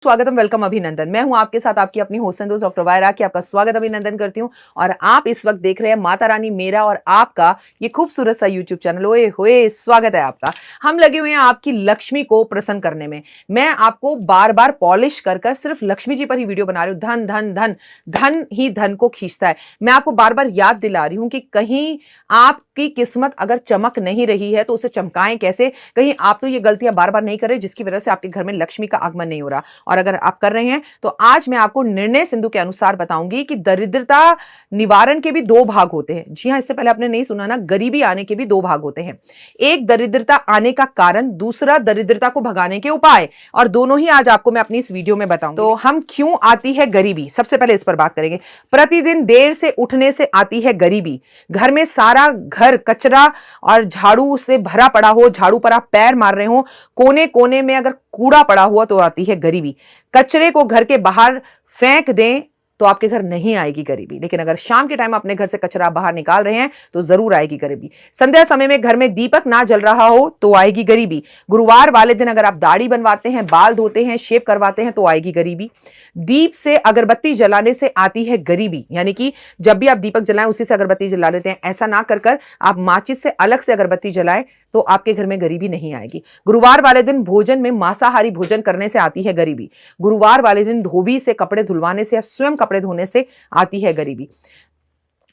स्वागतम, वेलकम, अभिनंदन। मैं हूं आपके साथ आपकी अपनी होस्ट एंड दोस्त डॉक्टर वायरा की आपका स्वागत अभिनंदन करती हूं। और आप इस वक्त देख रहे हैं माता रानी मेरा और आपका ये खूबसूरत सा यूट्यूब चैनल। ओए होए, स्वागत है आपका। हम लगे हुए हैं आपकी लक्ष्मी को प्रसन्न करने में। मैं आपको बार बार पॉलिश कर कर सिर्फ लक्ष्मी जी पर ही वीडियो बना रही हूं। धन धन धन, धन ही धन को खींचता है। मैं आपको बार बार याद दिला रही हूं कि कहीं आपकी किस्मत अगर चमक नहीं रही है तो उसे चमकाएं कैसे। कहीं आप तो ये गलतियां बार बार नहीं कर रहे जिसकी वजह से आपके घर में लक्ष्मी का आगमन नहीं हो रहा। और अगर आप कर रहे हैं तो आज मैं आपको निर्णय सिंधु के अनुसार बताऊंगी कि दरिद्रता निवारण के भी दो भाग होते हैं। जी हां, इससे पहले आपने नहीं सुना ना, गरीबी आने के भी दो भाग होते हैं। एक दरिद्रता आने का कारण, दूसरा दरिद्रता को भगाने के उपाय। और दोनों ही आज आपको मैं अपनी इस वीडियो में बताऊंगी। तो हम क्यों आती है गरीबी, सबसे पहले इस पर बात करेंगे। प्रतिदिन देर से उठने से आती है गरीबी। घर में सारा घर कचरा और झाड़ू से भरा पड़ा हो, झाड़ू पर आप पैर मार रहे हो, कोने कोने में अगर कूड़ा पड़ा हुआ तो आती है गरीबी। कचरे को घर के बाहर फेंक दें तो आपके घर नहीं आएगी गरीबी, लेकिन अगर शाम के टाइम अपने घर से कचरा बाहर निकाल रहे हैं तो जरूर आएगी गरीबी। संध्या समय में घर में दीपक ना जल रहा हो तो आएगी गरीबी। गुरुवार वाले दिन अगर आप दाढ़ी बनवाते हैं, बाल धोते हैं, शेव करवाते हैं तो आएगी गरीबी। दीप से अगरबत्ती जलाने से आती है गरीबी, यानी कि जब भी आप दीपक जलाएं उसी से अगरबत्ती जला लेते हैं। ऐसा ना कर कर आप माचिस से अलग से अगरबत्ती जलाएं तो आपके घर में गरीबी नहीं आएगी। गुरुवार वाले दिन भोजन में मांसाहारी भोजन करने से आती है गरीबी। गुरुवार वाले दिन धोबी से कपड़े धुलवाने से या स्वयं कपड़े धोने से आती है गरीबी।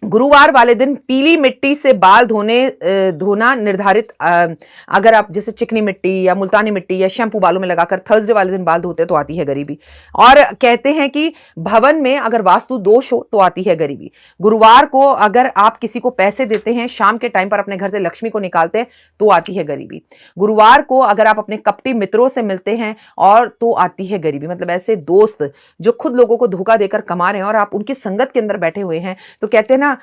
गुरुवार वाले दिन पीली मिट्टी से बाल धोना निर्धारित, अगर आप जैसे चिकनी मिट्टी या मुल्तानी मिट्टी या शैम्पू बालों में लगाकर थर्सडे वाले दिन बाल धोते तो आती है गरीबी। और कहते हैं कि भवन में अगर वास्तु दोष हो तो आती है गरीबी। गुरुवार को अगर आप किसी को पैसे देते हैं, शाम के टाइम पर अपने घर से लक्ष्मी को निकालते हैं तो आती है गरीबी। गुरुवार को अगर आप अपने कपटी मित्रों से मिलते हैं और तो आती है गरीबी। मतलब ऐसे दोस्त जो खुद लोगों को धोखा देकर कमा रहे हैं और आप उनकी संगत के अंदर बैठे हुए हैं, तो कहते हैं ना,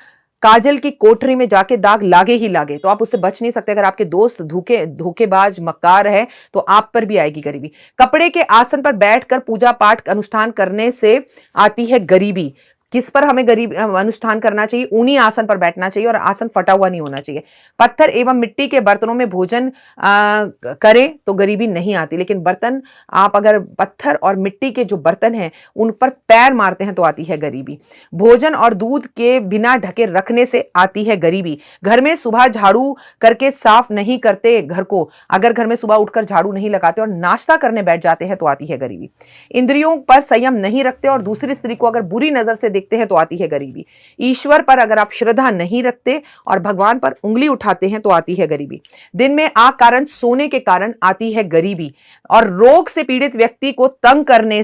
काजल की कोठरी में जाके दाग लागे ही लागे, तो आप उससे बच नहीं सकते। अगर आपके दोस्त धोखेबाज मक्कार है तो आप पर भी आएगी गरीबी। कपड़े के आसन पर बैठकर पूजा पाठ अनुष्ठान करने से आती है गरीबी। किस पर हमें गरीब अनुष्ठान करना चाहिए? ऊनी आसन पर बैठना चाहिए और आसन फटा हुआ नहीं होना चाहिए। पत्थर एवं मिट्टी के बर्तनों में भोजन करें तो गरीबी नहीं आती, लेकिन बर्तन आप अगर पत्थर और मिट्टी के जो बर्तन हैं उन पर पैर मारते हैं तो आती है गरीबी। भोजन और दूध के बिना ढके रखने से आती है गरीबी। घर में सुबह झाड़ू करके साफ नहीं करते घर को, अगर घर में सुबह उठकर झाड़ू नहीं लगाते और नाश्ता करने बैठ जाते हैं तो आती है गरीबी। इंद्रियों पर संयम नहीं रखते और दूसरी स्त्री को अगर बुरी नजर से देखते हैं तो आती है गरीबी। ईश्वर पर अगर आप श्रद्धा नहीं रखते और भगवान पर उंगली उठाते हैं तो आती है गरीबी। दिन में कारण सोने के कारण आती है गरीबी। और रोग से पीड़ित व्यक्ति को तंग करने